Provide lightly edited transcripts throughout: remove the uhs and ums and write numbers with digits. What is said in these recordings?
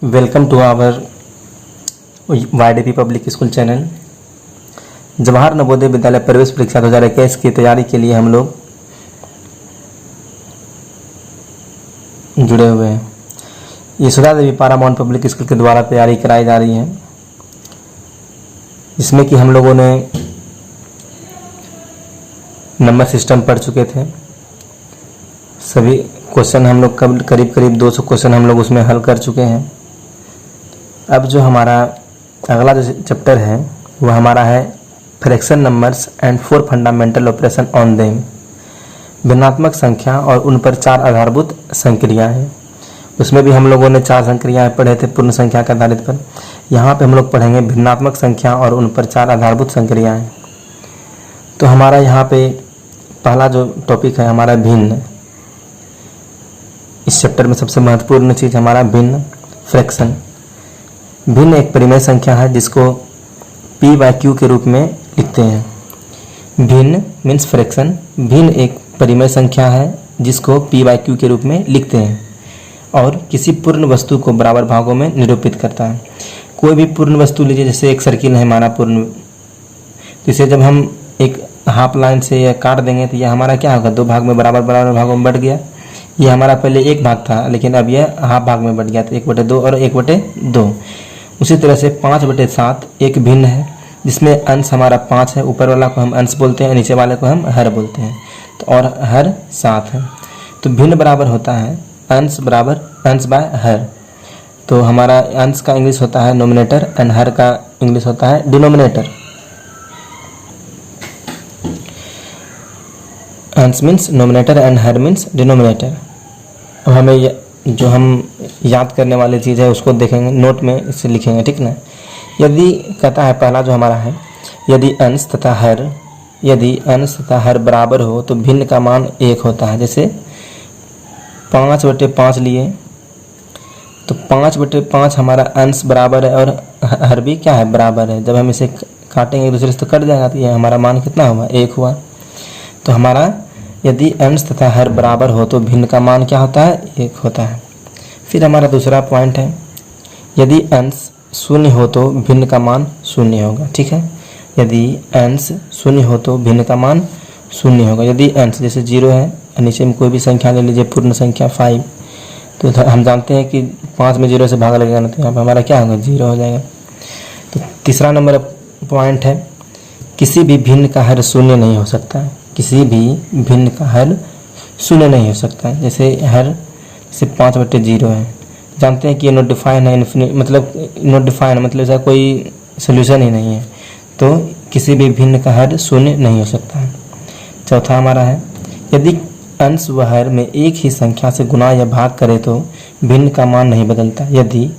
Welcome to our YDP public school channel. Jawahar Navodaya Vidyalaya प्रवेश परीक्षा 2021 की तैयारी के लिए हम लोग जुड़े हुए हैं। यशोदा देवी पारामाउंट पब्लिक स्कूल के द्वारा तैयारी कराई जा रही है, जिसमें कि हम लोगों ने नंबर सिस्टम पढ़ चुके थे। सभी क्वेश्चन हम लोग करीब 200 क्वेश्चन हम लोग उसमें हल कर चुके हैं। अब जो हमारा अगला जो चैप्टर है वह हमारा है fraction numbers and 4 fundamental operation on them. भिन्नात्मक संख्या और उन पर 4 आधारभूत संक्रियाएं हैं। उसमें भी हम लोगों ने 4 संक्रियाएं पढ़े थे पूर्ण संख्या के आधारित पर। यहाँ पे हम लोग पढ़ेंगे भिन्नात्मक संख्या और उन पर 4 आधारभूत संक्रियाएं। तो हमारा यहाँ पे पहला जो टॉपिक है हमारा भिन्न। इस चैप्टर में सबसे महत्वपूर्ण चीज़ हमारा भिन्न फ्रैक्शन। भिन्न एक परिमेय संख्या है जिसको p/q के रूप में लिखते हैं। भिन्न मीन्स फ्रैक्शन। भिन्न एक परिमेय संख्या है जिसको p/q के रूप में लिखते हैं और किसी पूर्ण वस्तु को बराबर भागों में निरूपित करता है। कोई भी पूर्ण वस्तु लीजिए, जैसे एक सर्किल है हमारा पूर्ण, तो इसे जब हम एक हाफ लाइन से या काट देंगे तो यह हमारा क्या होगा, 2 भाग में बराबर भागों में बट गया। ये हमारा पहले 1 भाग था लेकिन अब यह हाफ भाग में बट गया, तो 1/2 और 1/2। उसी तरह से 5/7 एक भिन्न है जिसमें अंश हमारा 5 है। ऊपर वाला को हम अंश बोलते हैं, नीचे वाले को हम हर बोलते हैं। तो और हर 7 है। तो भिन्न बराबर होता है अंश बराबर अंश बाय हर। तो हमारा अंश का इंग्लिश होता है नोमिनेटर एंड हर का इंग्लिश होता है डिनोमिनेटर। अंश means nominator and her means denominator. अब हमें जो हम याद करने वाली चीज़ है उसको देखेंगे, नोट में इसे लिखेंगे, ठीक ना। यदि कहता है पहला जो हमारा है, यदि अंश तथा हर बराबर हो तो भिन्न का मान 1 होता है। जैसे 5/5 लिए तो 5/5 हमारा अंश बराबर है और हर भी क्या है, बराबर है। जब हम इसे काटेंगे एक दूसरे से तो कट जाएगा, तो यह हमारा मान कितना हुआ, 1 हुआ। तो हमारा यदि अंश तथा हर बराबर हो तो भिन्न का मान क्या होता है, 1 होता है। फिर हमारा दूसरा पॉइंट है, यदि अंश 0 हो तो भिन्न का मान 0 होगा, ठीक है। यदि अंश 0 हो तो भिन्न का मान 0 होगा। यदि अंश जैसे 0 है, नीचे में कोई भी संख्या ले लीजिए, पूर्ण संख्या 5, तो हम जानते हैं कि 5 में 0 से भाग लगेगा ना, तो यहाँ पर हमारा क्या होगा, 0 हो जाएगा। तो तीसरा नंबर पॉइंट है, किसी भी भिन्न का हर 0 नहीं हो सकता है। किसी भी भिन्न का हर 0 नहीं हो सकता है। जैसे हर जैसे 5/0 है, जानते हैं कि ये नॉट डिफाइन है, मतलब नॉट डिफाइन मतलब ऐसा कोई सोल्यूशन ही नहीं है। तो किसी भी भिन्न का हर 0 नहीं हो सकता है। चौथा हमारा है, यदि अंश व हर में एक ही संख्या से गुणा या भाग करे तो भिन्न का मान नहीं बदलता। यदि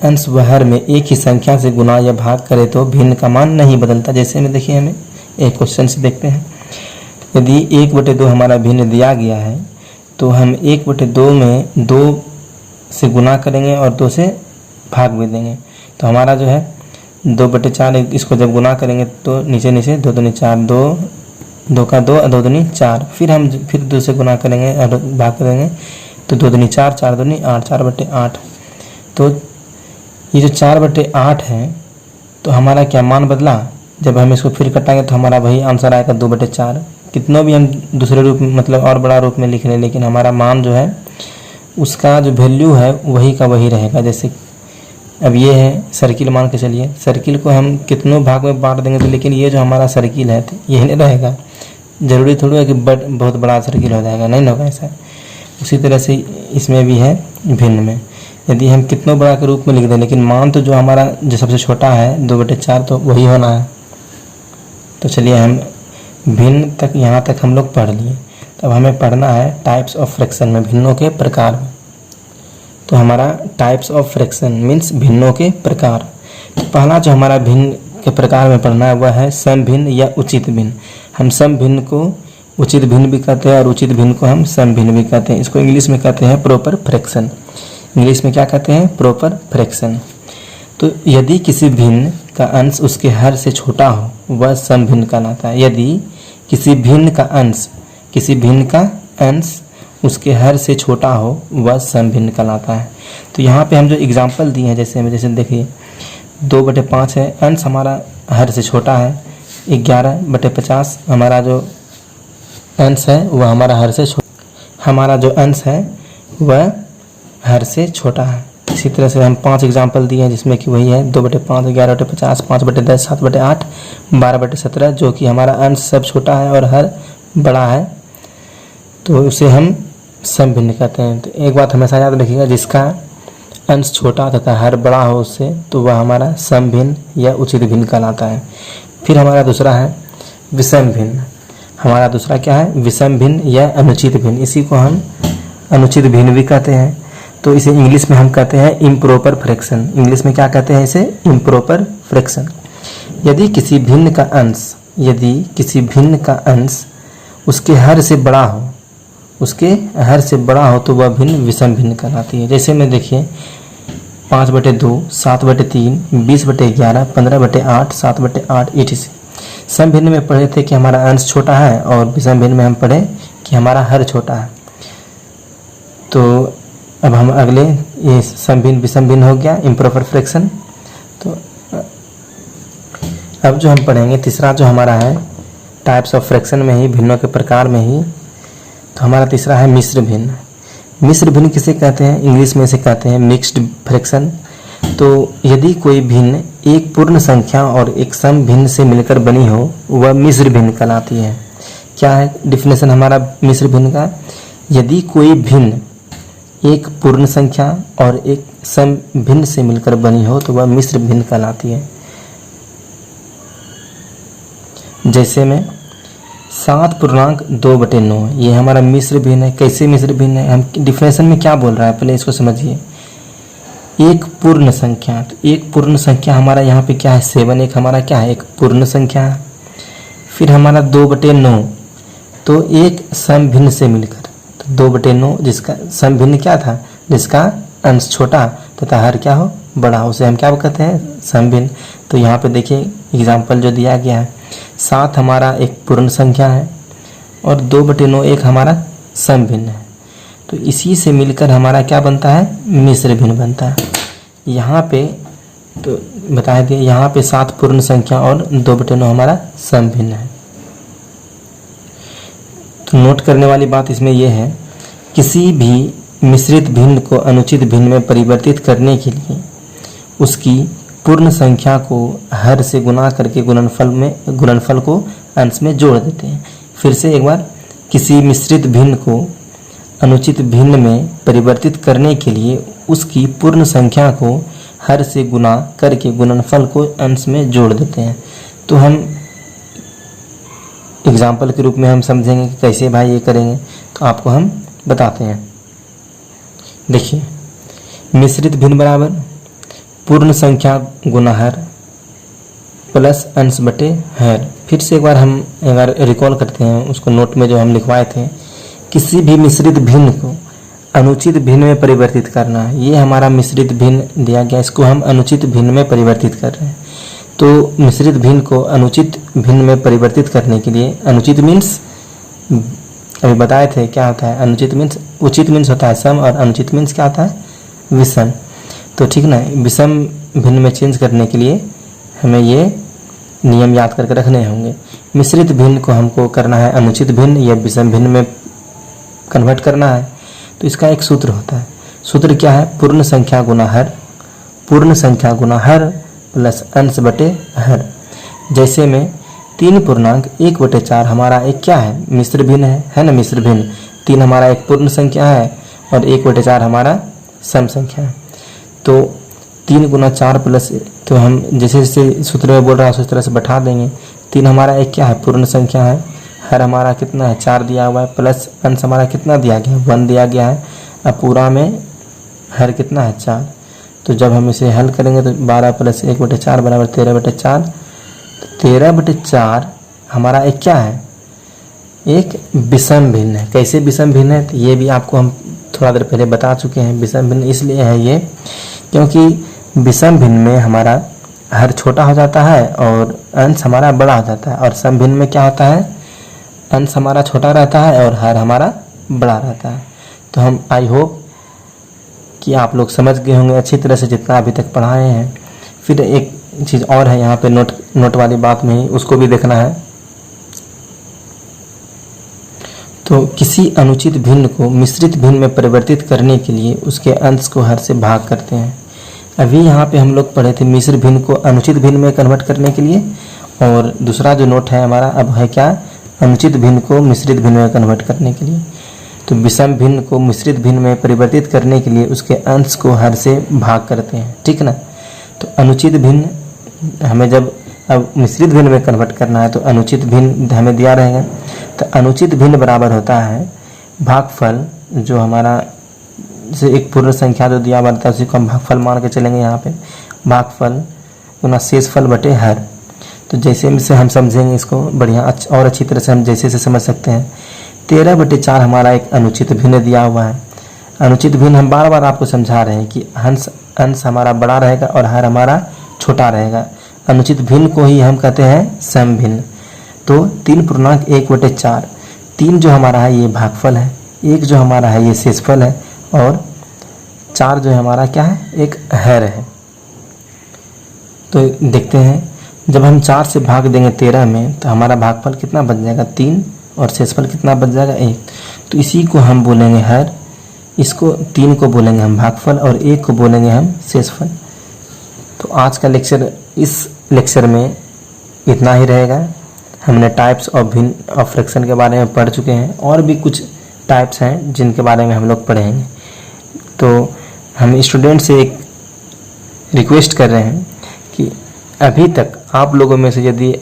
अंश व हर में एक ही संख्या से गुणा या भाग करे तो भिन्न का मान नहीं बदलता। जैसे में देखिए, हमें एक क्वेश्चन से देखते हैं, यदि 1/2 हमारा भिन्न दिया गया है तो हम 1/2 में 2 से गुणा करेंगे और 2 से भाग भी देंगे। तो हमारा जो है 2/4, इसको जब गुणा करेंगे तो नीचे 2 दूनी 4, 2 का 2 2 दूनी 4। फिर हम 2 से गुणा करेंगे और भाग करेंगे तो 2 दूनी 4, 4 दूनी 8, 4/8। तो ये जो 4/8 है, तो हमारा क्या मान बदला। जब हम इसको फिर कटाएंगे तो हमारा वही आंसर आएगा 2/4। कितनों भी हम दूसरे रूप में मतलब और बड़ा रूप में लिख लें, लेकिन हमारा मान जो है उसका जो वैल्यू है वही का वही रहेगा। जैसे अब ये है सर्किल, मान के चलिए सर्किल को हम कितनों भाग में बांट देंगे तो, लेकिन ये जो हमारा सर्किल है तो यही नहीं रहेगा। ज़रूरी थोड़ी है कि बहुत बड़ा सर्किल हो जाएगा, नहीं होगा ऐसा। उसी तरह से इसमें भी है भिन्न में, यदि हम कितनों बड़ा के रूप में लिख दें, लेकिन मान तो जो हमारा जो सबसे छोटा है 2/4 तो वही होना है। तो चलिए हम भिन्न तक यहाँ तक हम लोग पढ़ लिए। तब हमें पढ़ना है टाइप्स ऑफ फ्रैक्शन में, भिन्नों के प्रकार में। तो हमारा टाइप्स ऑफ फ्रैक्शन मीन्स भिन्नों के प्रकार। तो पहला जो हमारा भिन्न के प्रकार में पढ़ना है वह है सम भिन्न या उचित भिन्न। हम सम भिन्न को उचित भिन्न भी कहते हैं और उचित भिन्न को हम सम भिन्न भी कहते हैं। इसको इंग्लिश में कहते हैं प्रॉपर फ्रैक्शन। इंग्लिश में क्या कहते हैं, प्रॉपर फ्रैक्शन। तो यदि किसी भिन्न का अंश उसके हर से छोटा हो वह सम भिन्न कहलाता है। यदि किसी भिन्न का अंश उसके हर से छोटा हो वह सम भिन्न कहलाता है। तो यहाँ पे हम जो एग्जाम्पल दिए हैं, जैसे देखिए 2/5 है, अंश हमारा हर से छोटा है। 11/50 हमारा जो अंश है वह हमारा हर से हर से छोटा है। इसी तरह से हम 5 एग्जाम्पल दिए हैं, जिसमें कि वही है 2/5, 11/50, 5/10, 7/8, 12/17, जो कि हमारा अंश सब छोटा है और हर बड़ा है, तो उसे हम सम भिन्न कहते हैं। तो एक बात हमेशा याद रखिएगा, जिसका अंश छोटा तथा हर बड़ा हो उससे, तो वह हमारा सम भिन्न या उचित भिन्न कहलाता है। फिर हमारा दूसरा है विषम भिन्न। हमारा दूसरा क्या है? विषम भिन्न या अनुचित भिन्न। इसी को हम अनुचित भिन्न भी कहते हैं। तो इसे इंग्लिश में हम कहते हैं इम्प्रॉपर फ्रैक्शन। इंग्लिश में क्या कहते हैं इसे? Improper fraction. यदि किसी भिन्न का अंश उसके हर से बड़ा हो तो वह भिन्न विषम भिन्न कहलाती है। जैसे में देखिए 5/2, 7/3, 20/11, 15/8, 7/8 etc। सम भिन्न में पढ़े थे कि हमारा अंश छोटा है, और विषम भिन्न में हम पढ़े कि हमारा हर छोटा है। तो अब हम अगले, ये सम भिन्न विषम भिन्न हो गया, इम्प्रॉपर फ्रैक्शन। तो अब जो हम पढ़ेंगे तीसरा, जो हमारा है टाइप्स ऑफ फ्रैक्शन में ही, भिन्नों के प्रकार में ही, तो हमारा तीसरा है मिश्र भिन्न। मिश्र भिन्न किसे कहते हैं? इंग्लिश में इसे कहते हैं मिक्स्ड फ्रैक्शन। तो यदि कोई भिन्न एक पूर्ण संख्या और एक सम भिन्न से मिलकर बनी हो, वह मिश्र भिन्न कहलाती है। क्या है डिफिनेशन हमारा मिश्र भिन्न का? यदि कोई भिन्न एक पूर्ण संख्या और एक सम भिन्न से मिलकर बनी हो तो वह मिश्र भिन्न कहलाती है। जैसे में 7.2/9, ये हमारा मिश्र भिन्न है। कैसे मिश्र भिन्न है? हम डिफिनेशन में क्या बोल रहा है पहले इसको समझिए। एक पूर्ण संख्या, तो एक पूर्ण संख्या हमारा यहाँ पे क्या है? 7 एक हमारा क्या है? एक पूर्ण संख्या है। फिर हमारा 2/9, तो एक सम भिन्न से मिलकर, तो 2/9 जिसका सम भिन्न क्या था? जिसका अंश छोटा तथा हर क्या हो? बड़ा हो, उसे हम क्या कहते हैं? सम भिन्न। तो यहाँ पे देखिए एग्जाम्पल जो दिया गया है, 7 हमारा एक पूर्ण संख्या है और 2/9 एक हमारा सम भिन्न है। तो इसी से मिलकर हमारा क्या बनता है? मिश्र भिन्न बनता है। यहाँ पे तो बता दिए, यहाँ पे 7 पूर्ण संख्या और 2/9 हमारा सम भिन्न है। तो नोट करने वाली बात इसमें यह है, किसी भी मिश्रित भिन्न को अनुचित भिन्न में परिवर्तित करने के लिए उसकी पूर्ण संख्या को हर से गुणा करके गुणनफल को अंश में जोड़ देते हैं। फिर से एक बार, किसी मिश्रित भिन्न को अनुचित भिन्न में परिवर्तित करने के लिए उसकी पूर्ण संख्या को हर से गुणा करके गुणनफल को अंश में जोड़ देते हैं। तो हम एग्जाम्पल के रूप में हम समझेंगे कि कैसे भाई ये करेंगे, तो आपको हम बताते हैं। देखिए, मिश्रित भिन्न बराबर पूर्ण संख्या गुना हर प्लस अंश बटे हर। फिर से एक बार रिकॉल करते हैं उसको, नोट में जो हम लिखवाए थे। किसी भी मिश्रित भिन्न को अनुचित भिन्न में परिवर्तित करना, ये हमारा मिश्रित भिन्न दिया गया, इसको हम अनुचित भिन्न में परिवर्तित कर रहे हैं। तो मिश्रित भिन्न को अनुचित भिन्न में परिवर्तित करने के लिए, अनुचित मीन्स अभी बताए थे क्या होता है? अनुचित मीन्स, उचित मीन्स होता है सम, और अनुचित मीन्स क्या होता है? विषम। तो ठीक ना, विषम भिन्न में चेंज करने के लिए हमें ये नियम याद करके रखने होंगे। मिश्रित भिन्न को हमको करना है अनुचित भिन्न या विषम भिन्न में कन्वर्ट करना है। तो इसका एक सूत्र होता है। सूत्र क्या है? पूर्ण संख्या गुना हर, पूर्ण संख्या गुना हर प्लस अंश बटे हर। जैसे में 3.1/4 हमारा एक क्या है? मिश्र भिन्न है ना? मिश्र भिन्न 3 हमारा एक पूर्ण संख्या है और 1/4 हमारा सम संख्या है। तो 3 × 4 प्लस, तो हम जैसे जैसे सूत्र में बोल रहा है उस तरह से बैठा देंगे। 3 हमारा एक क्या है? पूर्ण संख्या है। हर हमारा कितना है? 4 दिया हुआ है, प्लस अंश हमारा कितना दिया गया है? 1 दिया गया है। अब पूरा में हर कितना है? 4। तो जब हम इसे हल करेंगे तो 12 + 1/4 बराबर 13/4। तो 13/4 हमारा एक क्या है? एक विषम भिन्न है। कैसे विषम भिन्न है? तो ये भी आपको हम थोड़ा देर पहले बता चुके हैं। विषम भिन्न इसलिए है ये क्योंकि विषम भिन्न में हमारा हर छोटा हो जाता है और अंश हमारा बड़ा हो जाता है, और सम भिन्न में क्या होता है? अंश हमारा छोटा रहता है और हर हमारा बड़ा रहता है। तो हम आई होप कि आप लोग समझ गए होंगे अच्छी तरह से जितना अभी तक पढ़ाए हैं। फिर एक चीज़ और है यहाँ पे नोट वाली बात में ही, उसको भी देखना है। तो किसी अनुचित भिन्न को मिश्रित भिन्न में परिवर्तित करने के लिए उसके अंश को हर से भाग करते हैं। अभी यहाँ पे हम लोग पढ़े थे मिश्र भिन्न को अनुचित भिन्न में कन्वर्ट करने के लिए, और दूसरा जो नोट है हमारा अब है क्या, अनुचित भिन्न को मिश्रित भिन्न में कन्वर्ट करने के लिए। तो विषम भिन्न को मिश्रित भिन्न में परिवर्तित करने के लिए उसके अंश को हर से भाग करते हैं, ठीक ना। तो अनुचित भिन्न हमें जब अब मिश्रित भिन्न में कन्वर्ट करना है तो अनुचित भिन्न हमें दिया रहेगा। तो अनुचित भिन्न बराबर होता है भागफल, जो हमारा से एक पूर्ण संख्या जो दिया हुआ था उसी को हम भागफल मान के चलेंगे। यहाँ पे भागफल गुना शेषफल बटे हर। तो जैसे से हम समझेंगे इसको बढ़िया और अच्छी तरह से हम जैसे से समझ सकते हैं। 13/4 हमारा एक अनुचित भिन्न दिया हुआ है। अनुचित भिन्न हम बार बार आपको समझा रहे हैं कि अंश हमारा बड़ा रहेगा और हर हमारा छोटा रहेगा। अनुचित भिन्न को ही हम कहते हैं सम भिन्न। तो 3/1/4, 3 जो हमारा है ये भागफल है, 1 जो हमारा है ये शेषफल है, और 4 जो हमारा क्या है, एक हर है। तो देखते हैं जब हम 4 से भाग देंगे 13 में तो हमारा भागफल कितना बच जाएगा, 3, और शेषफल कितना बच जाएगा, 1। तो इसी को हम बोलेंगे हर, इसको 3 को बोलेंगे हम भागफल और 1 को बोलेंगे हम शेषफल। तो आज का लेक्चर, इस लेक्चर में इतना ही रहेगा। हमने टाइप्स ऑफ भिन्न ऑफ फ्रैक्शन के बारे में पढ़ चुके हैं, और भी कुछ टाइप्स हैं जिनके बारे में हम लोग पढ़ेंगे। तो हम स्टूडेंट से एक रिक्वेस्ट कर रहे हैं कि अभी तक आप लोगों में से यदि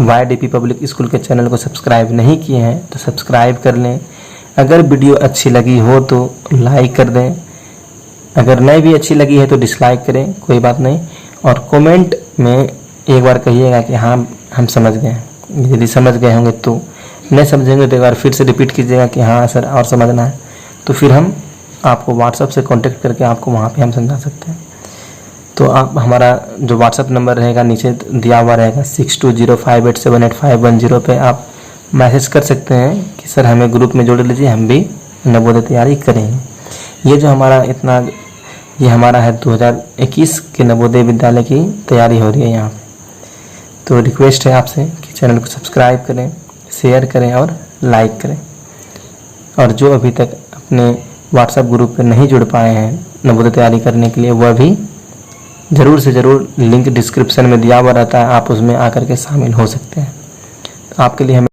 YDP पब्लिक स्कूल के चैनल को सब्सक्राइब नहीं किए हैं तो सब्सक्राइब कर लें। अगर वीडियो अच्छी लगी हो तो लाइक कर दें, अगर नहीं भी अच्छी लगी है तो डिसलाइक करें, कोई बात नहीं। और कमेंट में एक बार कहिएगा कि हाँ हम समझ गए हैं। यदि समझ गए होंगे तो, नहीं समझेंगे तो एक बार फिर से रिपीट कीजिएगा कि हाँ सर और समझना है। तो फिर हम आपको व्हाट्सएप से कांटेक्ट करके आपको वहाँ पे हम समझा सकते हैं। तो आप हमारा जो व्हाट्सएप नंबर रहेगा नीचे दिया हुआ रहेगा 6205878510 पे आप मैसेज कर सकते हैं कि सर हमें ग्रुप में जोड़ लीजिए, हम भी नवोदय तैयारी करेंगे। ये जो हमारा ये हमारा है 2021 के नवोदय विद्यालय की तैयारी हो रही है यहाँ पे। तो रिक्वेस्ट है आपसे कि चैनल को सब्सक्राइब करें, शेयर करें और लाइक करें। और जो अभी तक अपने व्हाट्सएप ग्रुप पर नहीं जुड़ पाए हैं नवोदय तैयारी करने के लिए, वह भी ज़रूर से ज़रूर, लिंक डिस्क्रिप्शन में दिया हुआ रहता है, आप उसमें आकर के शामिल हो सकते हैं। आपके लिए हमें